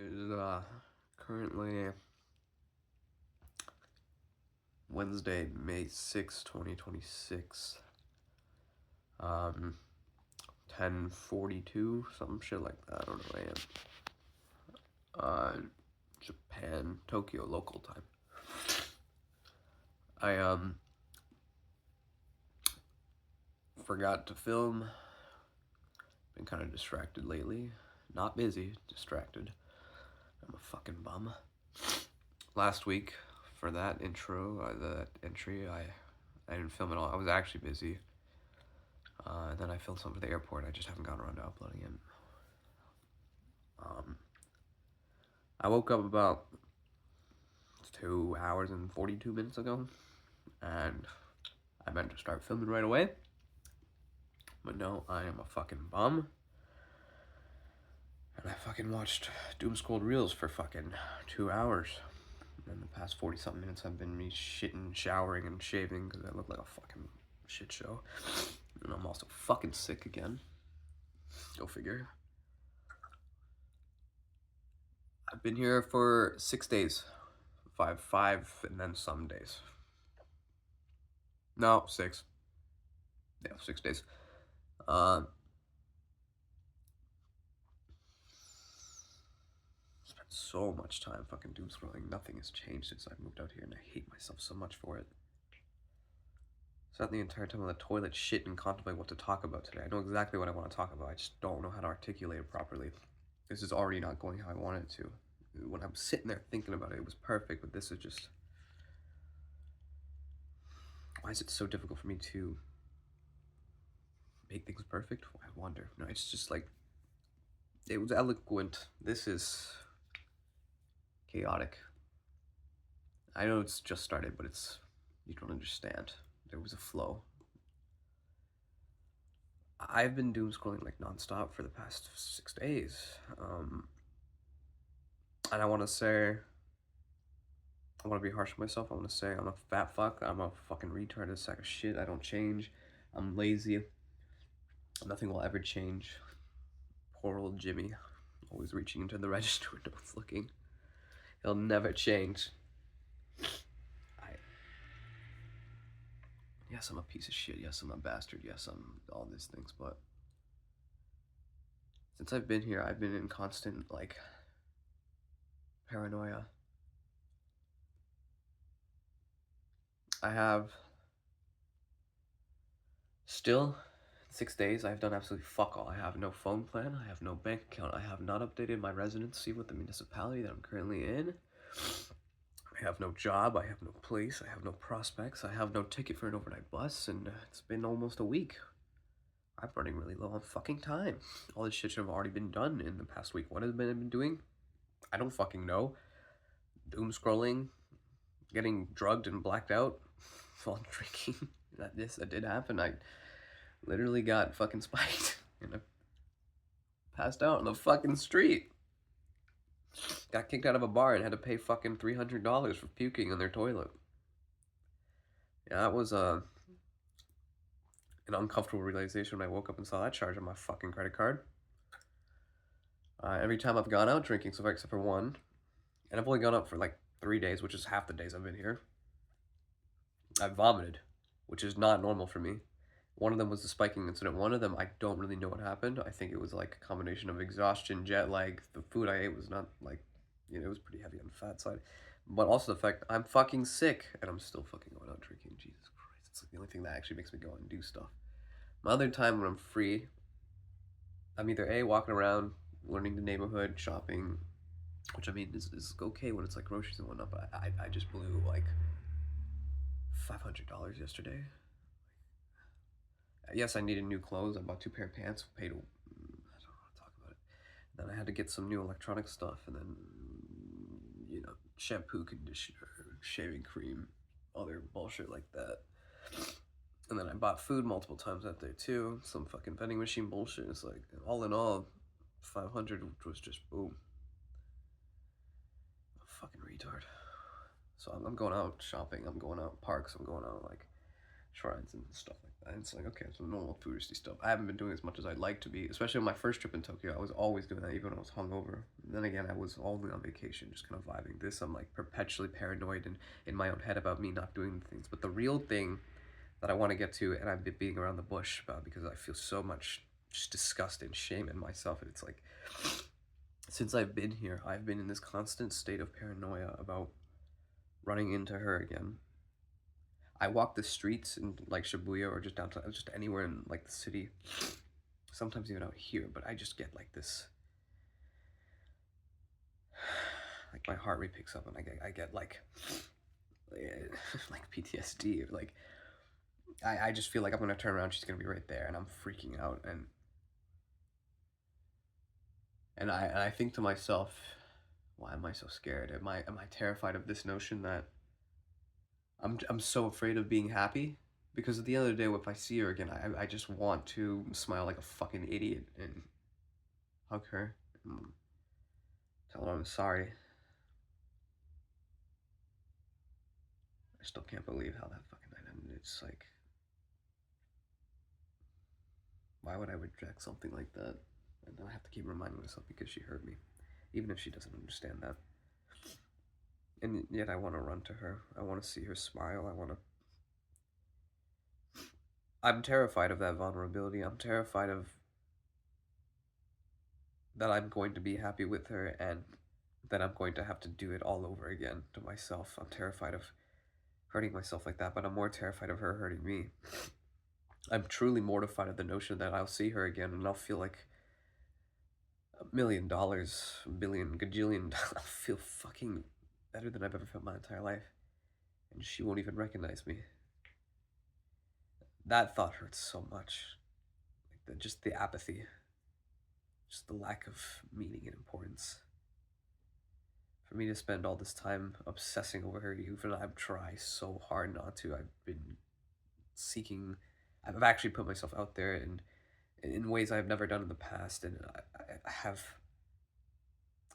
is currently Wednesday, May 6th, 2026. 10:42, some shit like that. I don't know AM. Japan, Tokyo local time. I forgot to film. Been kind of distracted lately. Not busy, distracted. I'm a fucking bum. Last week, for that that entry, I didn't film at all. I was actually busy. And then I filmed something for the airport. I just haven't gotten around to uploading it. I woke up about 2 hours and 42 minutes ago, and I meant to start filming right away. But no, I am a fucking bum. And I fucking watched doom-scrolled reels for fucking 2 hours. And the past 40-something minutes have been me shitting, showering, and shaving because I look like a fucking shit show. And I'm also fucking sick again. Go figure. I've been here for 6 days. Five, and then some days. No, 6. Yeah, 6 days. Spent so much time fucking doom scrolling. Nothing has changed since I moved out here, and I hate myself so much for it. Sat the entire time on the toilet, shit, and contemplate what to talk about today. I know exactly what I want to talk about. I just don't know how to articulate it properly. This is already not going how I want it to. When I'm sitting there thinking about it, it was perfect, but this is just... Why is it so difficult for me to make things perfect? I wonder. No, it's just like... It was eloquent. This is... chaotic. I know it's just started, but it's... You don't understand. There was a flow. I've been doom scrolling like nonstop for the past 6 days. And I want to say... I want to be harsh on myself. I want to say I'm a fat fuck. I'm a fucking retarded sack of shit. I don't change. I'm lazy. Nothing will ever change. Poor old Jimmy. Always reaching into the register when no one's looking. He'll never change. Yes, I'm a piece of shit. Yes, I'm a bastard. Yes, I'm all these things. But since I've been here, I've been in constant, like, paranoia. I have still 6 days. I've done absolutely fuck all. I have no phone plan. I have no bank account. I have not updated my residency with the municipality that I'm currently in. I have no job. I have no place. I have no prospects. I have no ticket for an overnight bus, and it's been almost a week. I'm running really low on fucking time. All this shit should have already been done in the past week. What have I been doing? I don't fucking know. Doom scrolling, getting drugged and blacked out while drinking. That did happen. I literally got fucking spiked and I passed out on the fucking street. Got kicked out of a bar and had to pay fucking $300 for puking in their toilet. Yeah, that was an uncomfortable realization when I woke up and saw that charge on my fucking credit card. Every time I've gone out drinking so far, except for one, and I've only gone out for like 3 days, which is half the days I've been here, I vomited, which is not normal for me. One of them was the spiking incident. One of them, I don't really know what happened. I think it was like a combination of exhaustion, jet lag. The food I ate was not like, you know, it was pretty heavy on the fat side. But also the fact I'm fucking sick and I'm still fucking going out drinking. Jesus Christ. It's like the only thing that actually makes me go out and do stuff. My other time when I'm free, I'm either A, walking around, learning the neighborhood, shopping, which I mean is okay when it's like groceries and whatnot, but I just blew like $500 yesterday. Yes, I needed new clothes. I bought 2 pair of pants, paid, I don't want to talk about it. Then I had to get some new electronic stuff, and then, you know, shampoo, conditioner, shaving cream, other bullshit like that. And then I bought food multiple times that day too, some fucking vending machine bullshit. It's like, all in all, 500 was just boom. I'm a fucking retard. So I'm going out shopping, I'm going out parks, I'm going out like shrines and stuff like And it's like, okay, it's normal touristy stuff. I haven't been doing as much as I'd like to be, especially on my first trip in Tokyo. I was always doing that, even when I was hungover. And then again, I was only on vacation, just kind of vibing. This, I'm like perpetually paranoid and in my own head about me not doing things. But the real thing that I want to get to, and I've been beating around the bush about because I feel so much just disgust and shame in myself. And it's like, since I've been here, I've been in this constant state of paranoia about running into her again. I walk the streets in like Shibuya or just downtown, just anywhere in like the city, sometimes even out here, but I just get like this, like my heart rate picks up and I get like like PTSD, or like I just feel like I'm gonna turn around, she's gonna be right there, and I'm freaking out, and I think to myself, why am I so scared? Am I terrified of this notion that I'm so afraid of being happy? Because at the end of the day, if I see her again, I just want to smile like a fucking idiot and hug her and tell her I'm sorry. I still can't believe how that fucking night ended. It's like, why would I reject something like that? And then I have to keep reminding myself because she hurt me, even if she doesn't understand that. And yet I want to run to her. I want to see her smile. I'm terrified of that vulnerability. I'm terrified of that I'm going to be happy with her and that I'm going to have to do it all over again to myself. I'm terrified of hurting myself like that, but I'm more terrified of her hurting me. I'm truly mortified at the notion that I'll see her again and I'll feel like $1,000,000, a billion, gajillion. I'll feel fucking better than I've ever felt my entire life. And she won't even recognize me. That thought hurts so much. Like just the apathy, just the lack of meaning and importance. For me to spend all this time obsessing over her, even I've tried so hard not to. I've been seeking, I've actually put myself out there in ways I've never done in the past, and I have,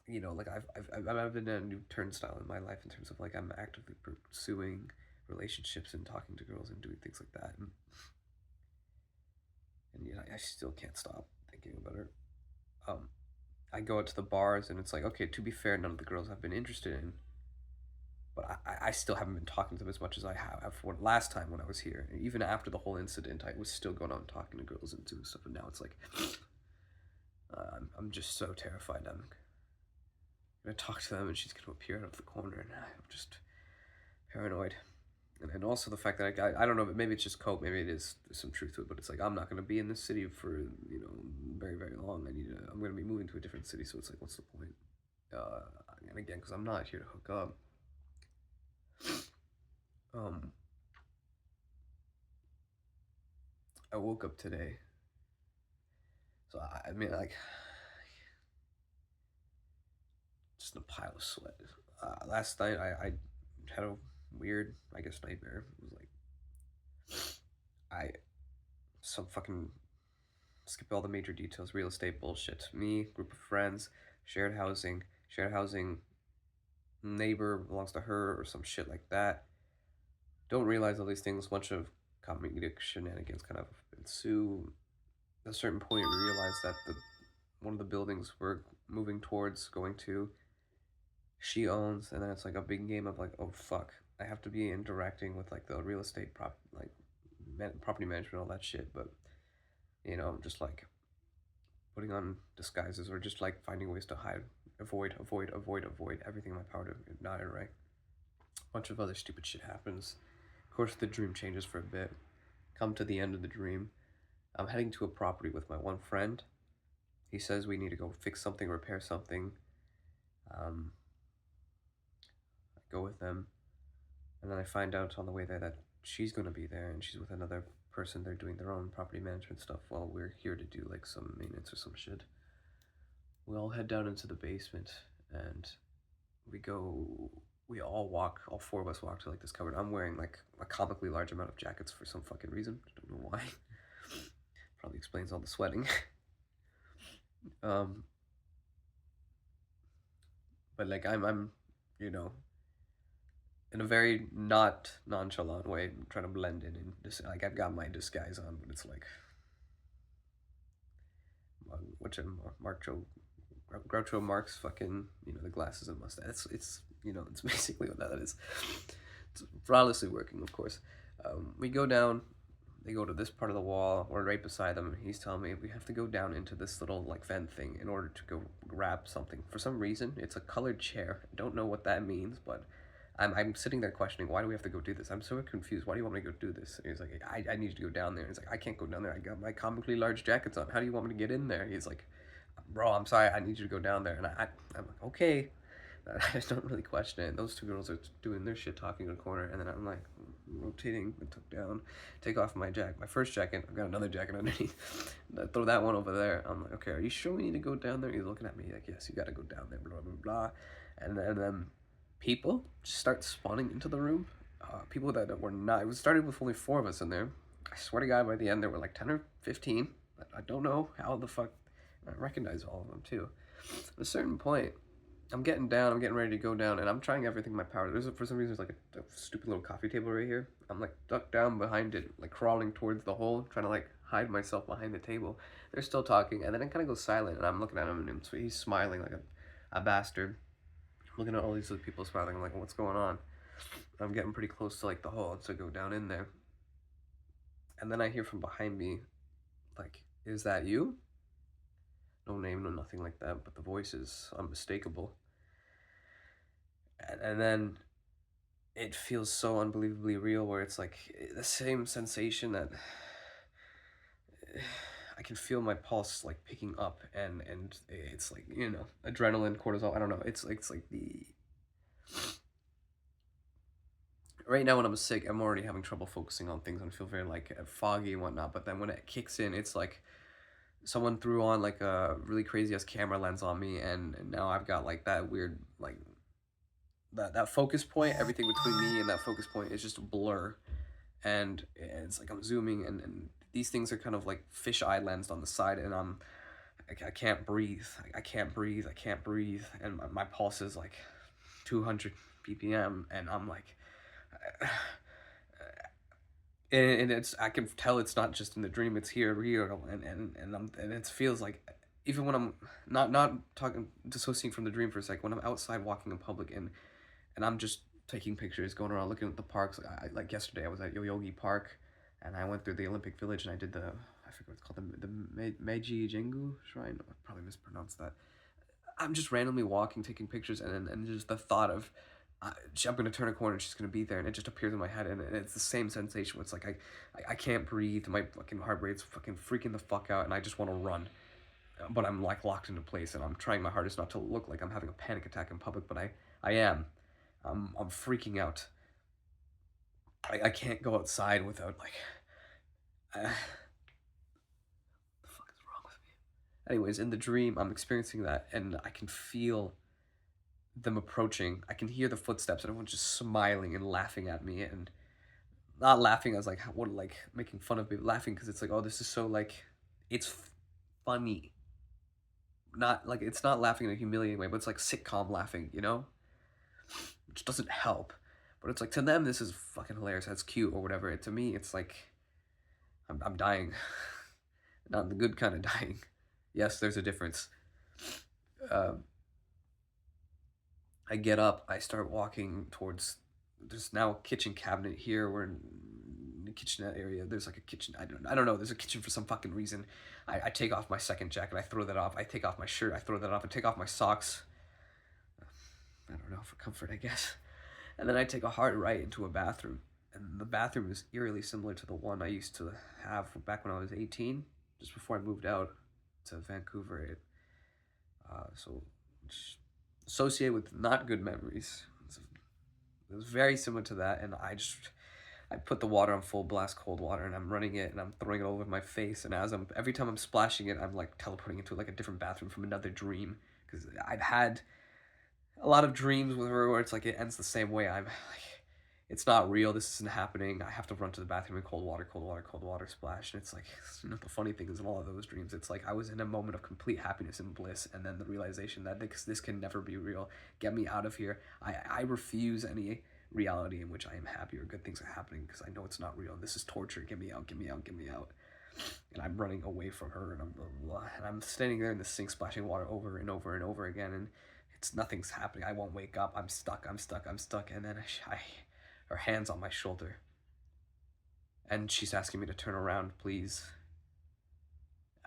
you know, like I've been a new turnstile in my life in terms of like I'm actively pursuing relationships and talking to girls and doing things like that, and yet I still can't stop thinking about her. I go out to the bars and it's like, okay, to be fair, none of the girls I've been interested in, but I still haven't been talking to them as much as I have for last time when I was here. And even after the whole incident, I was still going on talking to girls and doing stuff, and now it's like, I'm just so terrified. I'm gonna talk to them and she's gonna appear out of the corner, and I'm just paranoid. And also the fact that I don't know, maybe it's just cope, maybe there's some truth to it, but it's like I'm not gonna be in this city for, you know, very, very long. I'm gonna be moving to a different city, so it's like, what's the point? And again, because I'm not here to hook up. Um, I woke up today, so I mean, like, just a pile of sweat. Last night I had a weird, I guess, nightmare. It was like some fucking skip all the major details, real estate bullshit. Me, group of friends, shared housing, neighbor belongs to her or some shit like that. Don't realize all these things. Bunch of comedic shenanigans kind of ensue. At a certain point, we realized that one of the buildings we're moving towards going to, she owns, and then it's like a big game of like, oh fuck, I have to be interacting with like the real estate property management, all that shit. But you know, just like putting on disguises or just like finding ways to hide, avoid everything in my power to not interact. A bunch of other stupid shit happens. Of course, the dream changes for a bit. Come to the end of the dream, I'm heading to a property with my one friend. He says we need to go fix something, repair something. I go with them, and then I find out on the way there that she's going to be there, and she's with another person. They're doing their own property management stuff while we're here to do like some maintenance or some shit. We all head down into the basement, and we all walk, all four of us walk to like this cupboard. I'm wearing like a comically large amount of jackets for some fucking reason. I don't know why. Probably explains all the sweating. um, but like I'm, you know, in a very not nonchalant way, trying to blend in and just like I've got my disguise on, but it's like which Groucho Marx fucking, you know, the glasses and mustache. It's you know, it's basically what that is. It's flawlessly working, of course. We go down. They go to this part of the wall. We're right beside them. He's telling me we have to go down into this little like vent thing in order to go grab something. For some reason, it's a colored chair. I don't know what that means, but I'm sitting there questioning, why do we have to go do this? I'm so confused. Why do you want me to go do this? And he's like, I need you to go down there. He's like, I can't go down there. I got my comically large jackets on. How do you want me to get in there? He's like, bro, I'm sorry. I need you to go down there. And I'm like, okay. I just don't really question it. Those two girls are doing their shit talking in the corner, and then I'm like rotating and tuck down, take off my jacket, my first jacket. I've got another jacket underneath. I throw that one over there. I'm like, okay, are you sure we need to go down there? He's looking at me like, yes, you got to go down there. Blah blah blah, and then people just start spawning into the room. People that were not. It started with only 4 of us in there. I swear to God, by the end there were like 10 or 15. I don't know how the fuck. I recognize all of them too. At a certain point, I'm getting down, I'm getting ready to go down, and I'm trying everything in my power. For some reason, there's like a stupid little coffee table right here. I'm like ducked down behind it, like crawling towards the hole, trying to like hide myself behind the table. They're still talking, and then it kind of goes silent, and I'm looking at him, and he's smiling like a bastard. I'm looking at all these other people smiling, I'm like, what's going on? I'm getting pretty close to like the hole to go down in there. And then I hear from behind me, like, is that you? No name, no nothing like that, but the voice is unmistakable. And then it feels so unbelievably real, where it's like the same sensation that I can feel my pulse like picking up, and it's like, you know, adrenaline, cortisol, I don't know, it's like the right now when I'm sick, I'm already having trouble focusing on things and feel very like foggy and whatnot, but then when it kicks in, it's like someone threw on like a really crazy ass camera lens on me, and now I've got like that weird like that focus point. Everything between me and that focus point is just a blur, and it's like I'm zooming, and these things are kind of like fisheye lensed on the side, and I can't breathe. I can't breathe. I can't breathe, and my pulse is like 200 ppm, and I'm like and it's, I can tell it's not just in the dream, it's here real, and it feels like, even when I'm not talking, dissociating from the dream for a sec, when I'm outside walking in public, and I'm just taking pictures, going around looking at the parks. Like yesterday I was at Yoyogi Park, and I went through the Olympic Village, and I did I forget what it's called, the Meiji Jingu Shrine. I probably mispronounced that. I'm just randomly walking, taking pictures, and just the thought of, I'm gonna turn a corner and she's gonna be there, and it just appears in my head, and it's the same sensation where it's like I can't breathe, my fucking heart rate's fucking freaking the fuck out, and I just want to run, but I'm like locked into place, and I'm trying my hardest not to look like I'm having a panic attack in public, but I am. I'm freaking out. I can't go outside without like, the fuck is wrong with me? Anyways, in the dream, I'm experiencing that, and I can feel them approaching. I can hear the footsteps, and everyone's just smiling and laughing at me, and not laughing as like what, like making fun of me, laughing because it's like, oh, this is so like, it's funny. Not like, it's not laughing in a humiliating way, but it's like sitcom laughing, you know, which doesn't help. But it's like, to them this is fucking hilarious. That's cute or whatever. To me, it's like I'm dying, not the good kind of dying. Yes, there's a difference. I get up, I start walking towards, there's now a kitchen cabinet here. We're in the kitchenette area. There's like a kitchen. I don't know. There's a kitchen for some fucking reason. I take off my second jacket. I throw that off. I take off my shirt. I throw that off. I take off my socks. I don't know, for comfort, I guess. And then I take a hard right into a bathroom. And the bathroom is eerily similar to the one I used to have back when I was 18, just before I moved out to Vancouver. So associated with not good memories. It was very similar to that, and I put the water on full blast cold water, and I'm running it, and I'm throwing it all over my face, and every time I'm splashing it, I'm like teleporting into like a different bathroom from another dream, because I've had a lot of dreams where it's like it ends the same way. I'm like, it's not real, this isn't happening, I have to run to the bathroom in cold water, cold water, cold water, splash, and it's like, you know, the funny thing is, in all of those dreams, it's like I was in a moment of complete happiness and bliss, and then the realization that this can never be real, get me out of here. I refuse any reality in which I am happy or good things are happening, because I know it's not real. This is torture. Get me out, get me out, get me out. And I'm running away from her, and I'm standing there in the sink splashing water over and over and over again, and nothing's happening. I won't wake up. I'm stuck. And then her hand's on my shoulder, and she's asking me to turn around, please.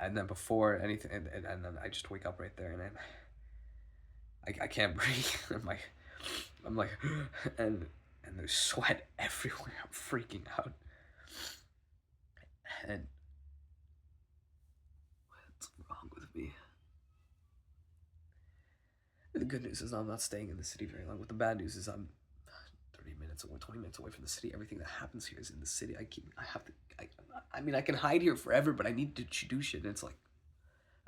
And then before anything, and then I just wake up right there, and then I can't breathe. I'm like, and there's sweat everywhere. I'm freaking out. And what's wrong with me? The good news is I'm not staying in the city very long. But the bad news is I'm 30 minutes away, 20 minutes away from the city. Everything that happens here is in the city. I mean, I can hide here forever, but I need to do shit. And it's like,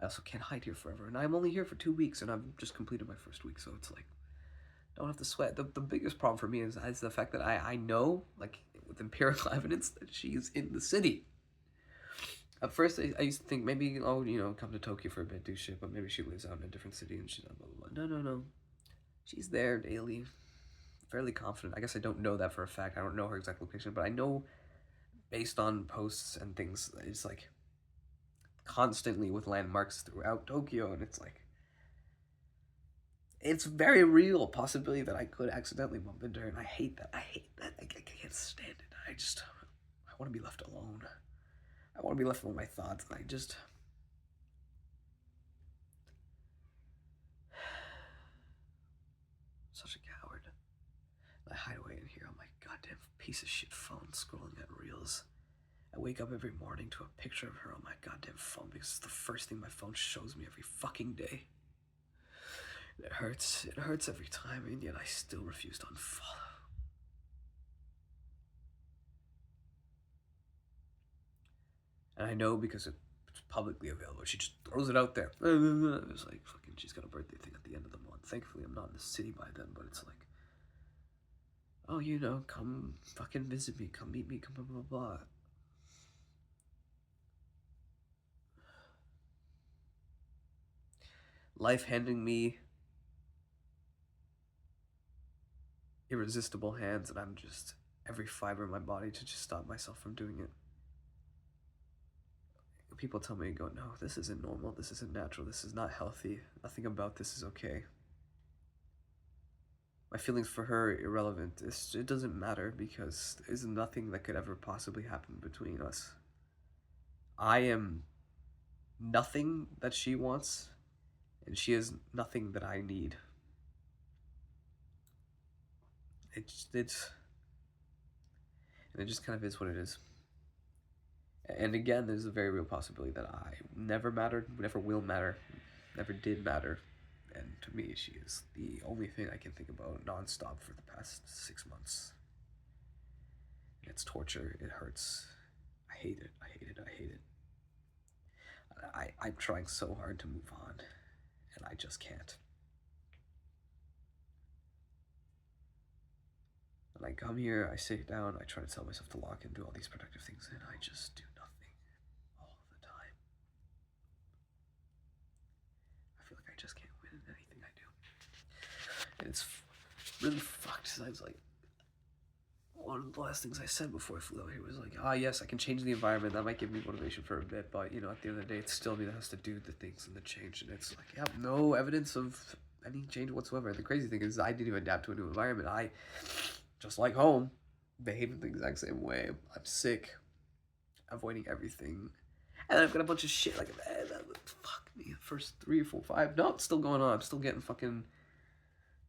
I also can't hide here forever. And I'm only here for 2 weeks, and I've just completed my first week. So it's like, don't have to sweat. The biggest problem for me is the fact that I know, like, with empirical evidence, that she's in the city. At first, I used to think maybe, oh, you know, come to Tokyo for a bit, do shit, but maybe she lives out in a different city and she's blah, blah, blah. No. She's there daily. Fairly confident. I guess I don't know that for a fact. I don't know her exact location, but I know based on posts and things, it's like constantly with landmarks throughout Tokyo, and it's like, it's very real possibility that I could accidentally bump into her, and I hate that. I can't stand it. I want to be left alone. I want to be left with my thoughts, and I just... Such a coward. I hide away in here on my goddamn piece of shit phone, scrolling at reels. I wake up every morning to a picture of her on my goddamn phone because it's the first thing my phone shows me every fucking day. It hurts every time, and yet I still refuse to unfollow. And I know because it's publicly available. She just throws it out there. It's like, fucking, she's got a birthday thing at the end of the month. Thankfully, I'm not in the city by then, but it's like, oh, you know, come fucking visit me, come meet me, come blah, blah, blah. Life handing me irresistible hands, and I'm just, every fiber in my body to just stop myself from doing it. People tell me, go, no, this isn't normal, this isn't natural, this is not healthy, nothing about this is okay. My feelings for her irrelevant. It doesn't matter because there's nothing that could ever possibly happen between us. I am nothing that she wants, and she is nothing that I need. And it just kind of is what it is. And again, there's a very real possibility that I never mattered, never will matter, never did matter. And to me, she is the only thing I can think about nonstop for the past 6 months. And it's torture, it hurts. I hate it. I'm trying so hard to move on, and I just can't. When I come here, I sit down, I try to tell myself to lock and do all these productive things, and I just do nothing all the time. I feel like I just can't win in anything I do. And it's really fucked. I was like, one of the last things I said before I flew out here was like, yes, I can change the environment. That might give me motivation for a bit, but, you know, at the end of the day, it's still me that has to do the things and the change. And it's like, I have no evidence of any change whatsoever. And the crazy thing is I didn't even adapt to a new environment. I, just like home, behaving the exact same way. I'm sick, avoiding everything. And I've got a bunch of shit, like, fuck me, first 3 or 4, 5, no, it's still going on. I'm still getting fucking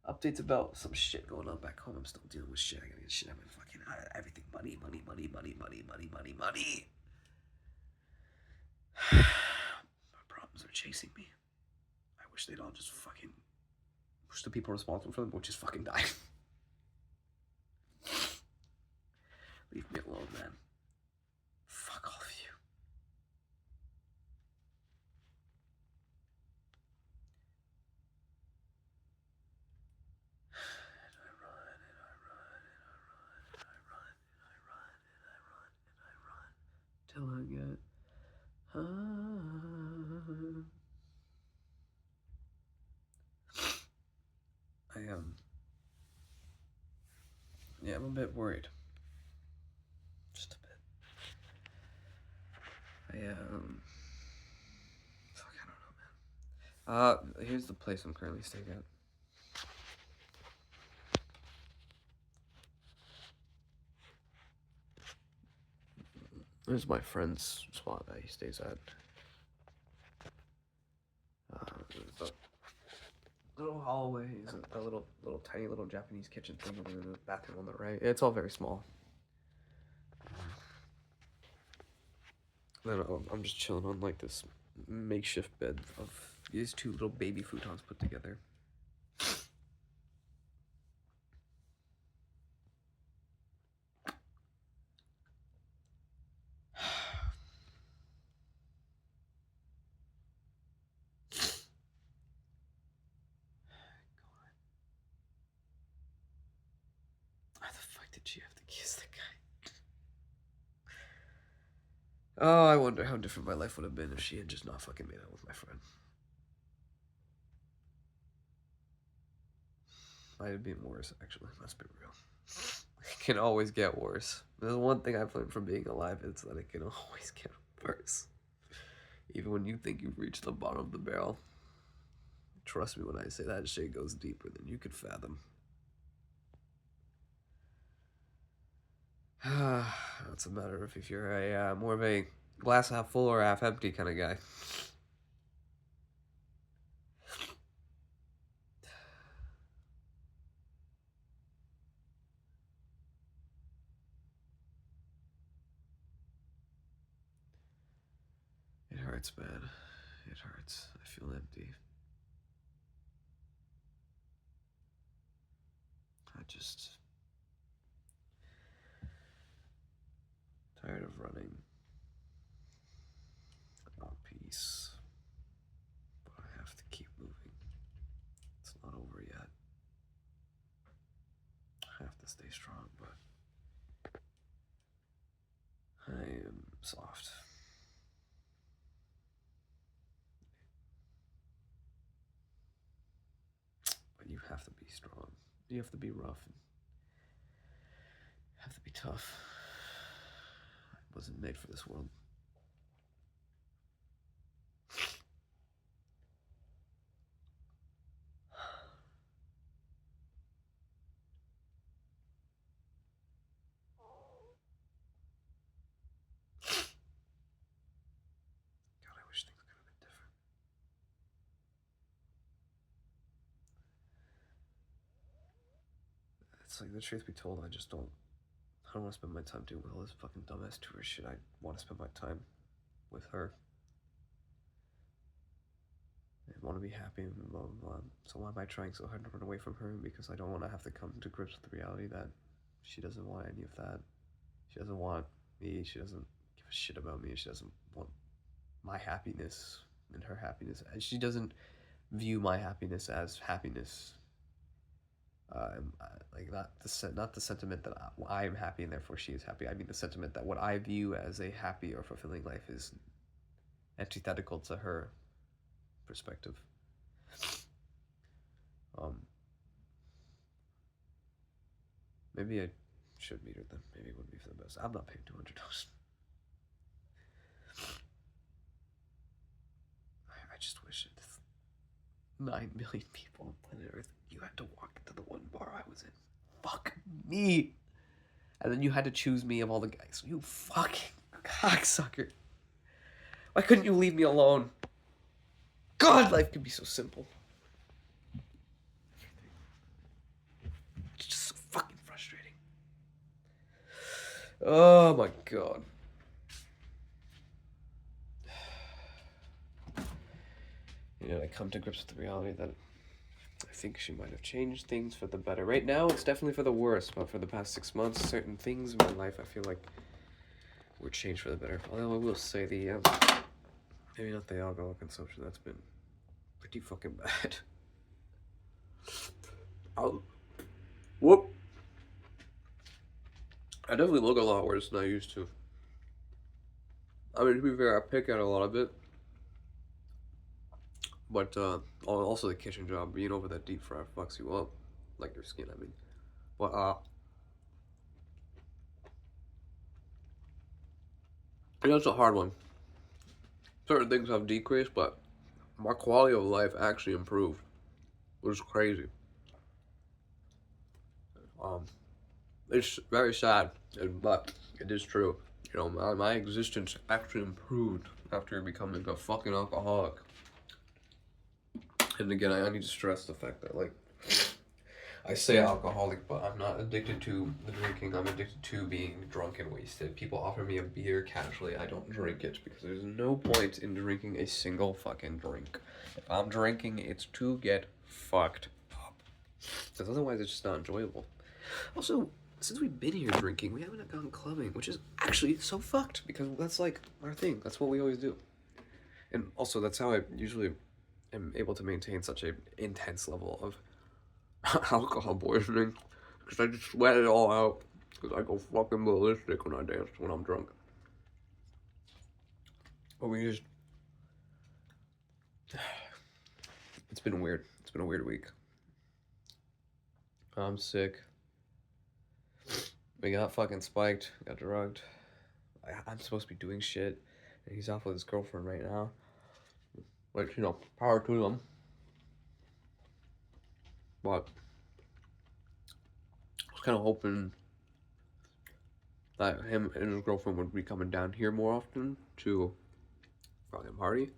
updates about some shit going on back home. I'm still dealing with shit. I gotta get shit out of fucking everything. Money. My problems are chasing me. I wish they'd all just fucking push the people responsible for them, which just fucking die. Leave me alone, man. Fuck all of you. Till I get Yeah, I'm a bit worried. Just a bit. Fuck, I don't know, man. Here's the place I'm currently staying at. This is my friend's spot that he stays at. There's a little hallway, a little tiny little Japanese kitchen thing, and then the bathroom on the right. It's all very small. Then I'm just chilling on like this makeshift bed of these two little baby futons put together. Why the fuck did she have to kiss the guy? Oh, I wonder how different my life would have been if she had just not fucking made out with my friend. Might have been worse, actually. Let's be real. It can always get worse. There's one thing I've learned from being alive, it's that it can always get worse. Even when you think you've reached the bottom of the barrel. Trust me when I say that shit goes deeper than you could fathom. It's a matter of if you're a more of a glass half full or half empty kind of guy. It hurts, man. It hurts. I feel empty. I just... tired of running. I want peace. But I have to keep moving. It's not over yet. I have to stay strong, but... I am soft. But you have to be strong. You have to be rough. And have to be tough. I wasn't made for this world. God, I wish things could have been different. It's like, the truth be told, I don't want to spend my time doing all this fucking dumbass tour shit. I want to spend my time with her. I want to be happy and blah, blah, blah. So why am I trying so hard to run away from her? Because I don't want to have to come to grips with the reality that she doesn't want any of that. She doesn't want me. She doesn't give a shit about me. She doesn't want my happiness and her happiness. And she doesn't view my happiness as happiness. Like not the sentiment that I am happy and therefore she is happy. I mean the sentiment that what I view as a happy or fulfilling life is antithetical to her perspective. Maybe I should meet her then. Maybe it wouldn't be for the best. I'm not paying $200. I just wish it. 9 million people on planet Earth. You had to walk into the one bar I was in. Fuck me. And then you had to choose me of all the guys. You fucking cocksucker. Why couldn't you leave me alone? God, life could be so simple. It's just so fucking frustrating. Oh my god. You know, I come to grips with the reality that I think she might have changed things for the better. Right now, it's definitely for the worse, but for the past 6 months, certain things in my life, I feel like were changed for the better. Although I will say maybe not the alcohol consumption, that's been pretty fucking bad. Whoop. I definitely look a lot worse than I used to. I mean, to be fair, I pick at a lot of it. But, also the kitchen job, being over that deep fryer fucks you up. Like your skin, I mean. But, You know, it's a hard one. Certain things have decreased, but my quality of life actually improved, which is crazy. Um, it's very sad, but it is true. You know, my existence actually improved after becoming a fucking alcoholic. And again, I need to stress the fact that, like, I say alcoholic, but I'm not addicted to the drinking. I'm addicted to being drunk and wasted. People offer me a beer casually. I don't drink it because there's no point in drinking a single fucking drink. If I'm drinking, it's to get fucked up. Because otherwise, it's just not enjoyable. Also, since we've been here drinking, we haven't gone clubbing, which is actually so fucked because that's like our thing. That's what we always do. And also, that's how I usually am able to maintain such a intense level of alcohol poisoning, because I just sweat it all out, because I go fucking ballistic when I dance when I'm drunk. But it's been weird. It's been a weird week. I'm sick. We got fucking spiked, got drugged. I'm supposed to be doing shit, and he's off with his girlfriend right now. Which, you know, power to them. But I was kind of hoping that him and his girlfriend would be coming down here more often to fucking party.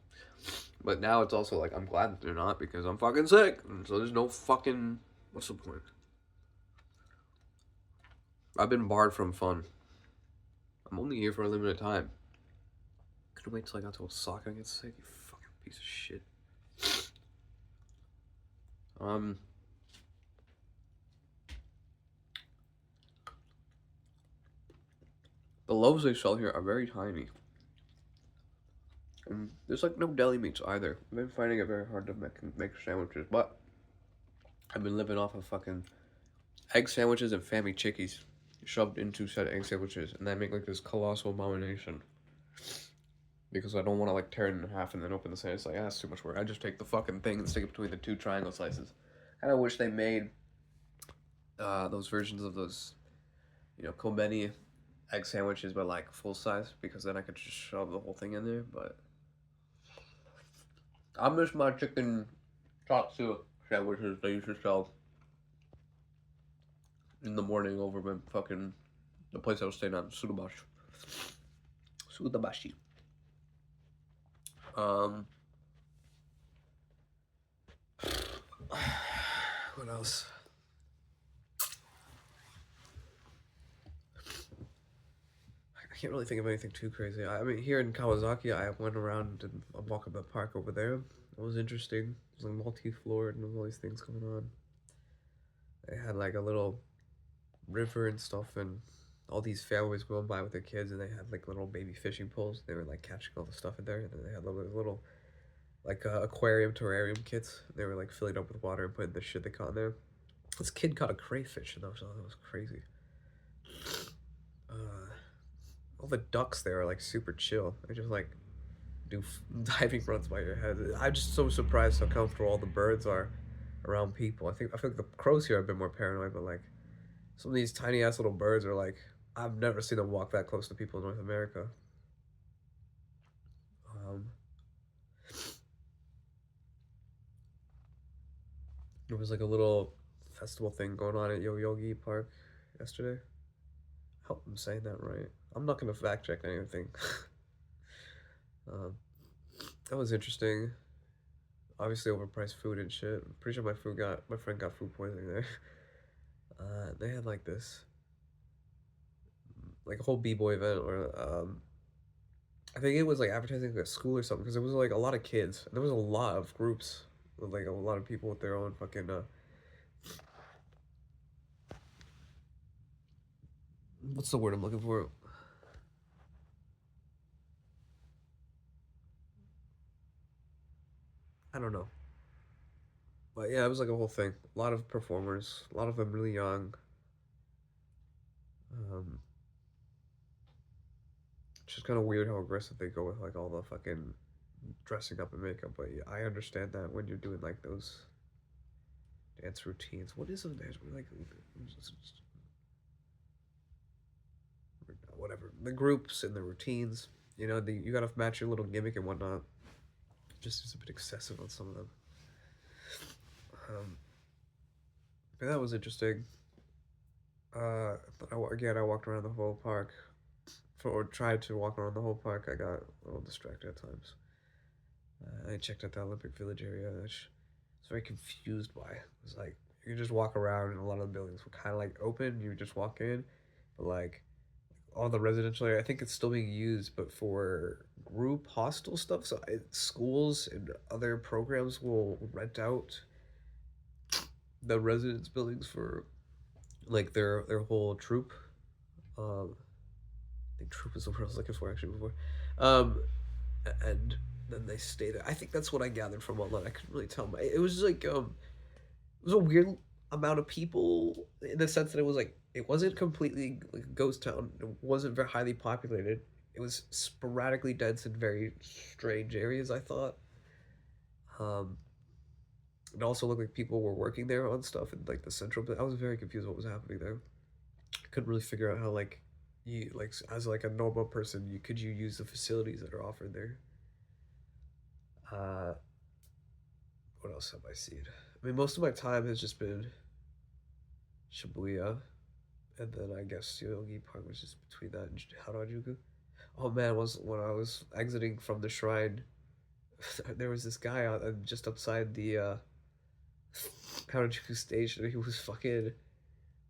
But now it's also like, I'm glad that they're not because I'm fucking sick. And so there's no fucking, what's the point? I've been barred from fun. I'm only here for a limited time. Couldn't wait till I got to Osaka and get sick, you fucking piece of shit. The loaves they sell here are very tiny. And there's like no deli meats either. I've been finding it very hard to make sandwiches, but I've been living off of fucking egg sandwiches and family chickies shoved into said egg sandwiches, and then make like this colossal abomination. Because I don't want to like tear it in half and then open the sandwich. It's like, that's too much work. I just take the fucking thing and stick it between the two triangle slices. Kind of wish they made those versions of those, you know, Kobeni egg sandwiches, but like full size, because then I could just shove the whole thing in there. But I miss my chicken tatsu sandwiches they used to sell in the morning over by fucking the place I was staying at, Sudabashi. Sudabashi. What else? I can't really think of anything too crazy. I mean, here in Kawasaki, I went around and walked up the park over there. It was interesting. It was like multi-floored and there was all these things going on. They had like a little river and stuff, and all these families going by with their kids, and they had like little baby fishing poles. They were like catching all the stuff in there, and then they had little like aquarium terrarium kits. They were like filling up with water and putting the shit they caught in there. This kid caught a crayfish, and that was crazy. All the ducks there are like super chill. They just like do diving runs by your head. I'm just so surprised how comfortable all the birds are around people. I feel like the crows here are a bit more paranoid, but like some of these tiny ass little birds are like, I've never seen them walk that close to people in North America. There was like a little festival thing going on at Yoyogi Park yesterday. I hope I'm saying that right. I'm not gonna fact check anything. um, that was interesting. Obviously overpriced food and shit. I'm pretty sure my friend got food poisoning there. They had like this, like a whole b-boy event, or I think it was like advertising like a school or something, because there was like a lot of kids. There was a lot of groups with like a lot of people with their own fucking what's the word I'm looking for? I don't know. But yeah, it was like a whole thing. A lot of performers, a lot of them really young. Um, it's just kind of weird how aggressive they go with like all the fucking dressing up and makeup. But yeah, I understand that when you're doing like those dance routines. What is a dance? Like whatever, the groups and the routines. You know, you gotta match your little gimmick and whatnot. Just is a bit excessive on some of them. But that was interesting. Again, I walked around the whole park, or tried to walk around the whole park. I got a little distracted at times. I checked out the Olympic Village area, which I was very confused by. It was like you could just walk around, and a lot of the buildings were kind of like open. You just walk in, but like all the residential area, I think it's still being used, but for group hostel stuff. So schools and other programs will rent out the residence buildings for like their whole troop. I think troop is the word I was looking for actually before. Um, and then they stay there. I think that's what I gathered from online. I couldn't really tell. It was like it was a weird amount of people in the sense that it was like it wasn't completely like a ghost town. It wasn't very highly populated. It was sporadically dense in very strange areas. I thought. Um, it also looked like people were working there on stuff in like the central. But I was very confused what was happening there. I couldn't really figure out how like you like as like a normal person you use the facilities that are offered there. Uh, what else have I seen? I mean, most of my time has just been Shibuya, and then I guess Yogi Park was just between that and Harajuku. Oh man, was when I was exiting from the shrine, there was this guy out just outside the Harajuku station. He was fucking.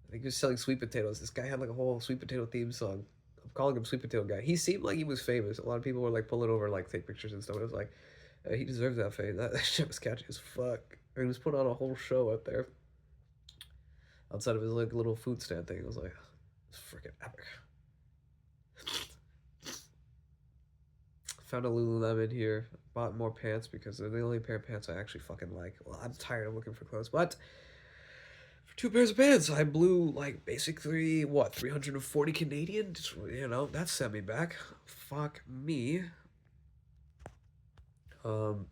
I think he was selling sweet potatoes. This guy had like a whole sweet potato theme song. I'm calling him Sweet Potato Guy. He seemed like he was famous. A lot of people were like pulling over, like take pictures and stuff. It was like, he deserves that fame. That shit was catchy as fuck. And he was putting on a whole show out there outside of his like little food stand thing. It was like, it's freaking epic. Found a Lululemon here. Bought more pants because they're the only pair of pants I actually fucking like. Well, I'm tired of looking for clothes, but for two pairs of pants, I blew like basically what 340 Canadian. Just, you know, that sent me back. Fuck me. Um,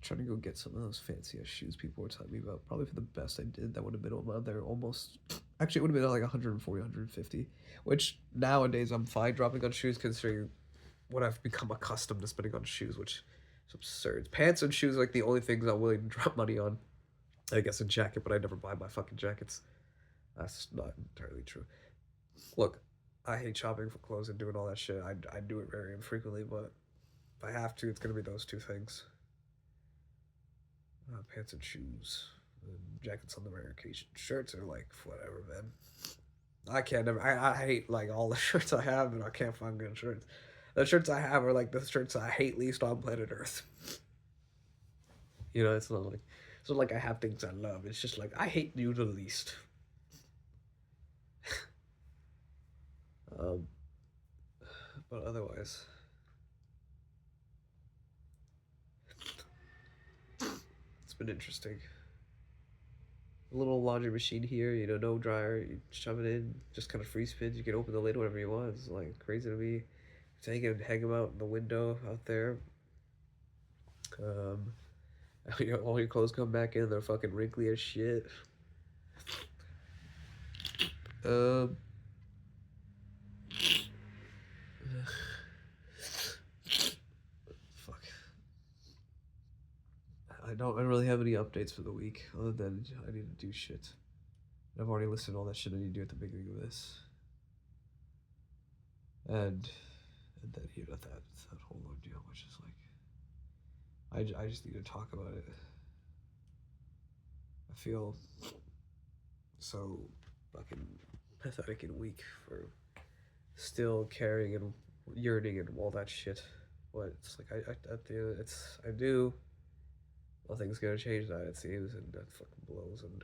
Trying to go get some of those fancy ass shoes people were telling me about. Probably for the best I did, that would have been on there almost. Actually, it would have been like 140, 150. Which nowadays I'm fine dropping on shoes considering what I've become accustomed to spending on shoes, which is absurd. Pants and shoes are like the only things I'm willing to drop money on. I guess a jacket, but I never buy my fucking jackets. That's not entirely true. Look, I hate shopping for clothes and doing all that shit. I do it very infrequently, but if I have to, it's gonna be those two things. Pants and shoes. Jackets on the rare occasion. Shirts are like whatever, man. I can't never. I hate like all the shirts I have, and I can't find good shirts. The shirts I have are like the shirts I hate least on planet Earth. You know, it's not like I have things I love. It's just like I hate you the least. Um, but otherwise, it's been interesting. A little laundry machine here, you know, no dryer. You shove it in, just kind of free spins. You can open the lid whenever you want. It's like crazy to me. Take it and hang them out in the window out there. Um, all your clothes come back in. They're fucking wrinkly as shit. Um, fuck. I don't really have any updates for the week other than I need to do shit. I've already listed all that shit I need to do at the beginning of this. And then you know that whole ordeal, which is like I just need to talk about it. I feel so fucking pathetic and weak for still caring and yearning and all that shit. But it's like I at the end, it's I do. Nothing's gonna change that, it seems, and that fucking blows. And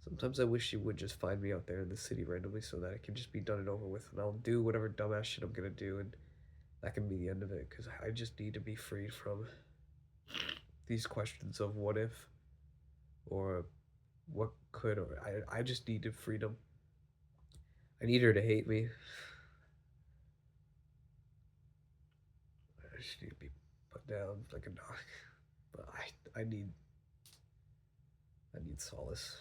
sometimes I wish you would just find me out there in the city randomly so that it can just be done and over with, and I'll do whatever dumbass shit I'm gonna do, and that can be the end of it. Because I just need to be freed from these questions of or what could, or I just needed freedom. I need her to hate me. I just need to be put down like a dog. But I need solace.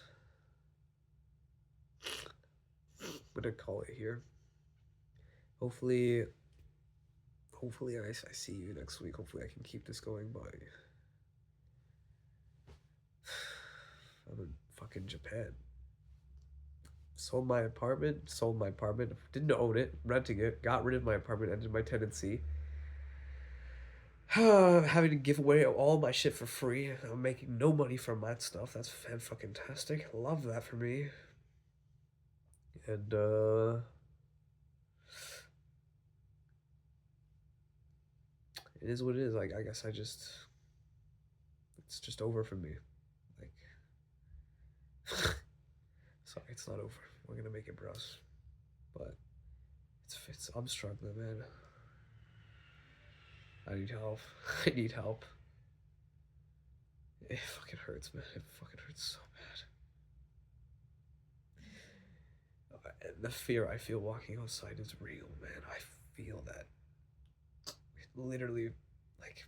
I'm gonna call it here. Hopefully, I see you next week. Hopefully I can keep this going by. I'm in fucking Japan. Sold my apartment. Didn't own it. Renting it. Got rid of my apartment. Ended my tenancy. Having to give away all my shit for free. I'm making no money from that stuff. That's fan fucking tastic. Love that for me. And it is what it is. Like I guess it's just over for me. Like sorry, it's not over. We're gonna make it, bros. But it's I'm struggling, man. I need help. I need help. It fucking hurts, man. It fucking hurts so bad. And the fear I feel walking outside is real, man. I feel that. Literally, like,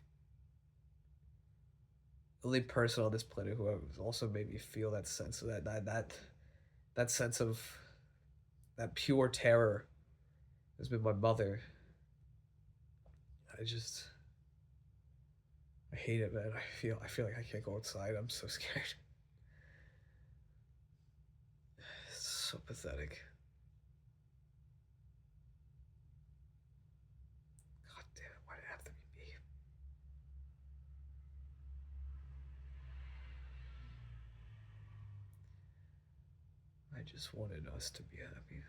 the only person on this planet who has also made me feel that sense of that sense of that pure terror has been my mother. I just I hate it, man. I feel like I can't go outside. I'm so scared. It's so pathetic. God damn it, why did it have to be me? I just wanted us to be happy.